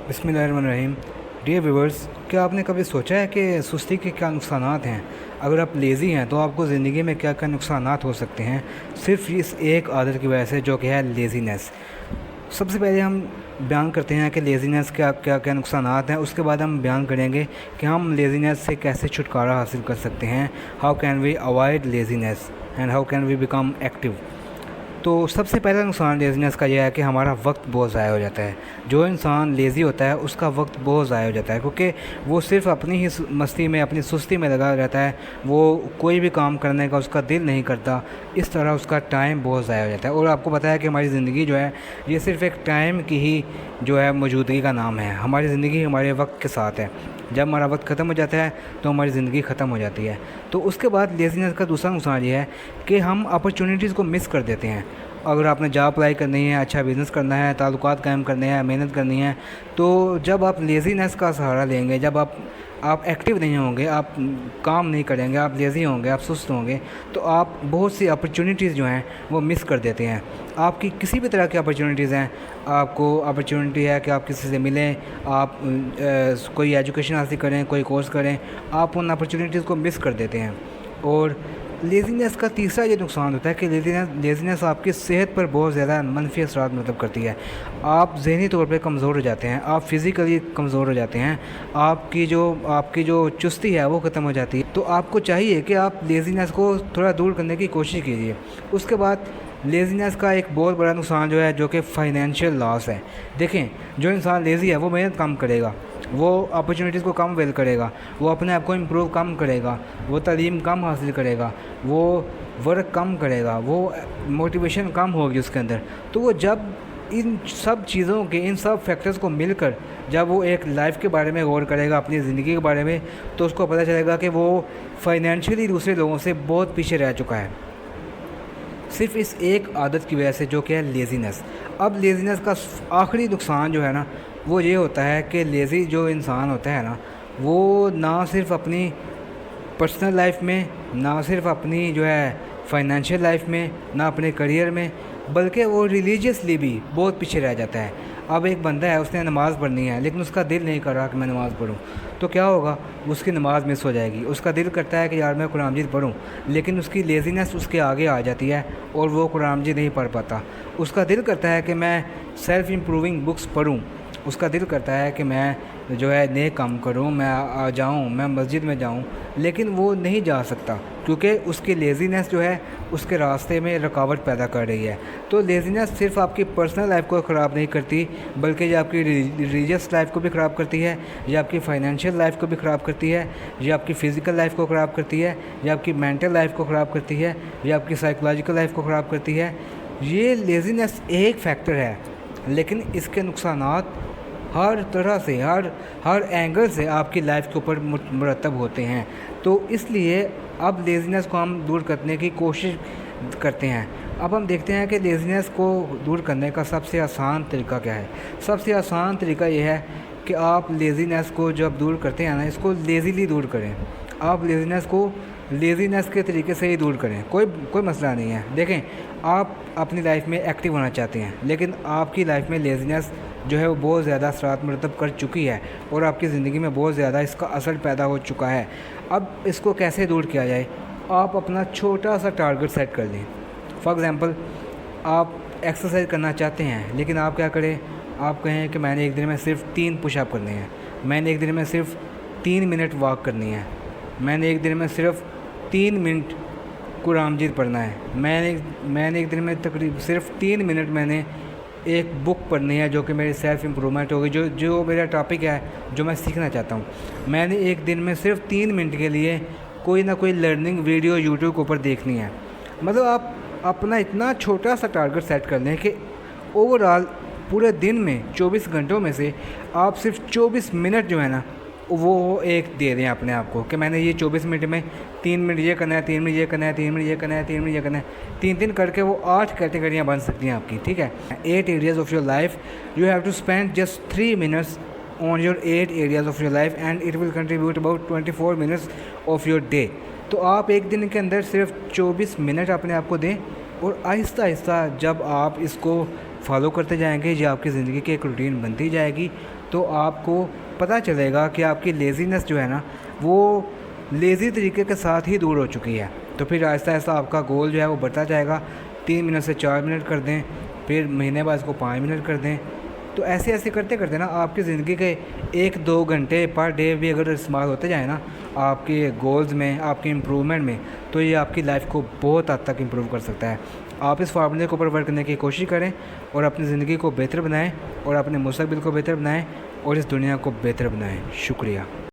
बिस्मिल्लाहिर्रहमानिर्रहीम। Dear viewers, क्या आपने कभी सोचा है कि सुस्ती के क्या नुकसानात हैं? अगर आप लेज़ी हैं तो आपको ज़िंदगी में क्या क्या नुकसानात हो सकते हैं सिर्फ इस एक आदत की वजह से, जो कि है लेज़ीनेस। सबसे पहले हम बयान करते हैं कि लेज़ीनेस क्या क्या क्या नुकसानात हैं। उसके बाद हम बयान करेंगे कि हम लेज़ीनेस से कैसे छुटकारा हासिल कर सकते हैं। How can we avoid laziness and how can we become active. तो सबसे पहला नुकसान लेज़ीनेस का यह है कि हमारा वक्त बहुत ज़ाया हो जाता है। जो इंसान लेज़ी होता है उसका वक्त बहुत ज़ाया हो जाता है, क्योंकि वो सिर्फ़ अपनी ही मस्ती में, अपनी सुस्ती में लगा रहता है। वो कोई भी काम करने का उसका दिल नहीं करता। इस तरह उसका टाइम बहुत ज़ाया हो जाता है। और आपको पता है कि हमारी ज़िंदगी जो है ये सिर्फ़ एक टाइम की ही जो है मौजूदगी का नाम है। हमारी ज़िंदगी हमारे वक्त के साथ है। जब हमारा वक्त ख़त्म हो जाता है तो हमारी ज़िंदगी ख़त्म हो जाती है। तो उसके बाद लेज़ीनेस का दूसरा नुकसान ये है कि हम अपॉर्चुनिटीज़ को मिस कर देते हैं। अगर आपने जॉब अप्लाई करनी है, अच्छा बिज़नेस करना है, ताल्लुकात कायम करने हैं, मेहनत करनी है, तो जब आप लेज़ीनेस का सहारा लेंगे, जब आप एक्टिव नहीं होंगे, आप काम नहीं करेंगे, आप लेज़ी होंगे, आप सुस्त होंगे, तो आप बहुत सी अपॉर्चुनिटीज़ जो हैं वो मिस कर देते हैं। आपकी किसी भी तरह की अपॉर्चुनिटीज़ हैं, आपको अपॉर्चुनिटी है कि आप किसी से मिलें, आप कोई एजुकेशन हासिल करें, कोई कोर्स करें, आप उन अपॉर्चुनिटीज़ को मिस कर देते हैं। और लेज़ीनेस का तीसरा ये नुकसान होता है कि लेज़ीनेस आपकी सेहत पर बहुत ज़्यादा मनफी असरात मतलब करती है। आप ज़हनी तौर पे कमज़ोर हो जाते हैं, आप फ़िज़िकली कमज़ोर हो जाते हैं, आपकी जो चुस्ती है वो ख़त्म हो जाती है। तो आपको चाहिए कि आप लेज़ीनेस को थोड़ा दूर करने की कोशिश कीजिए। उसके बाद लेज़ीनेस का एक बहुत बड़ा नुकसान जो है, जो कि फ़ाइनेंशियल लॉस है। देखें, जो इंसान लेज़ी है वो मेहनत कम करेगा, वो अपॉर्चुनिटीज़ को कम वेल करेगा, वो अपने आप को इम्प्रूव कम करेगा, वो तालीम कम हासिल करेगा, वो वर्क कम करेगा, वो मोटिवेशन कम होगी उसके अंदर। तो वो जब इन सब चीज़ों के, इन सब फैक्टर्स को मिलकर जब वो एक लाइफ के बारे में गौर करेगा, अपनी ज़िंदगी के बारे में, तो उसको पता चलेगा कि वो फाइनेंशियली दूसरे लोगों से बहुत पीछे रह चुका है, सिर्फ इस एक आदत की वजह से, जो कि है लेज़ीनेस। अब लेज़ीनेस का आखिरी नुकसान जो है ना, वो ये होता है कि लेज़ी जो इंसान होता है ना, वो ना सिर्फ अपनी पर्सनल लाइफ में, ना सिर्फ अपनी जो है फाइनेंशियल लाइफ में, ना अपने करियर में, बल्कि वो रिलीजियसली भी बहुत पीछे रह जाता है। अब एक बंदा है, उसने नमाज़ पढ़नी है, लेकिन उसका दिल नहीं कर रहा कि मैं नमाज़ पढ़ूं, तो क्या होगा? उसकी नमाज़ मिस हो जाएगी। उसका दिल करता है कि यार मैं कुरान मजीद पढ़ूं, लेकिन उसकी लेज़ीनेस उसके आगे आ जाती है और वो कुरान मजीद नहीं पढ़ पाता। उसका दिल करता है कि मैं सेल्फ़ इम्प्रूविंग बुक्स पढ़ूं, उसका दिल करता है कि मैं जो है नेक काम करूं, मैं आ जाऊं, मैं मस्जिद में जाऊं, लेकिन वो नहीं जा सकता, क्योंकि उसकी लेज़ीनेस जो है उसके रास्ते में रुकावट पैदा कर रही है। तो लेज़ीनेस सिर्फ आपकी पर्सनल लाइफ को ख़राब नहीं करती, बल्कि ये आपकी रिलीजियस लाइफ को भी ख़राब करती है, ये आपकी फाइनेंशियल लाइफ को भी ख़राब करती है, ये आपकी फ़िज़िकल लाइफ को ख़राब करती है, ये आपकी मेंटल लाइफ को ख़राब करती है, ये आपकी साइकोलॉजिकल लाइफ को ख़राब करती है। ये लेज़ीनेस एक फैक्टर है, लेकिन इसके नुकसानात हर तरह से, हर एंगल से आपकी लाइफ के ऊपर मुरतब होते हैं। तो इसलिए अब लेज़ीनेस को हम दूर करने की कोशिश करते हैं। अब हम देखते हैं कि लेज़ीनेस को दूर करने का सबसे आसान तरीका क्या है। सबसे आसान तरीका ये है कि आप लेज़ीनेस को जब दूर करते हैं ना, इसको लेज़ीली दूर करें। आप लेज़ीनेस को लेज़ीनेस के तरीके से ही दूर करें, कोई मसला नहीं है। देखें, आप अपनी लाइफ में एक्टिव होना चाहते हैं, लेकिन आपकी लाइफ में लेज़ीनेस जो है वो बहुत ज़्यादा असरात मरतब कर चुकी है और आपकी ज़िंदगी में बहुत ज़्यादा इसका असर पैदा हो चुका है। अब इसको कैसे दूर किया जाए? आप अपना छोटा सा टारगेट सेट कर लें। फॉर एग्ज़ाम्पल, आप एक्सरसाइज करना चाहते हैं, लेकिन आप क्या करें? आप कहें कि मैंने एक दिन में सिर्फ 3 पुशअप करने हैं, मैंने एक दिन में सिर्फ 3 मिनट वॉक करनी है, मैंने एक दिन में सिर्फ 3 मिनट कुरान मजीद पढ़ना है, मैंने एक दिन में तकरीबन सिर्फ 3 मिनट मैंने एक बुक पढ़नी है, जो कि मेरी सेल्फ़ इम्प्रूवमेंट होगी, जो मेरा टॉपिक है, जो मैं सीखना चाहता हूँ। मैंने एक दिन में सिर्फ 3 मिनट के लिए कोई ना कोई लर्निंग वीडियो यूट्यूब के ऊपर देखनी है। मतलब आप अपना इतना छोटा सा टारगेट सेट कर लें कि ओवरऑल पूरे दिन में 24 घंटों में से आप सिर्फ 24 मिनट जो है ना, वो एक दे दें अपने आप को कि मैंने ये 24 मिनट में 3 मिनट ये करना है, 3 मिनट ये करना है, 3 मिनट ये करना है, 3 मिनट ये करना है। 3 करके वो 8 कैटेगरियाँ बन सकती हैं आपकी, ठीक है। 8 areas of your life, you have to spend just 3 minutes on your 8 areas of your life and it will contribute about 24 minutes of your day. तो आप एक दिन के अंदर सिर्फ 24 मिनट अपने आप को दें, और आहिस्ता आहिस्ता जब आप इसको फॉलो करते जाएंगे, ये आपकी ज़िंदगी की एक रूटीन बनती जाएगी, تو آپ کو پتہ چلے گا کہ آپ کی لیزینس جو ہے نا وہ لیزی طریقے کے ساتھ ہی دور ہو چکی ہے. تو پھر آہستہ آہستہ آپ کا گول جو ہے وہ بڑھتا جائے گا. 3 منٹ سے 4 منٹ کر دیں, پھر مہینے بعد اس کو 5 منٹ کر دیں. تو ایسے کرتے کرتے نا آپ کی زندگی کے 1-2 گھنٹے پر ڈے بھی اگر استعمال ہوتے جائیں نا آپ کے گولز میں, آپ کی امپرومنٹ میں, تو یہ آپ کی لائف کو بہت حد تک امپروو کر سکتا ہے. آپ اس فارمولے کے اوپر ورک کرنے کی کوشش کریں اور اپنی زندگی کو بہتر بنائیں اور اپنے مستقبل کو بہتر بنائیں اور اس دنیا کو بہتر بنائیں. شکریہ.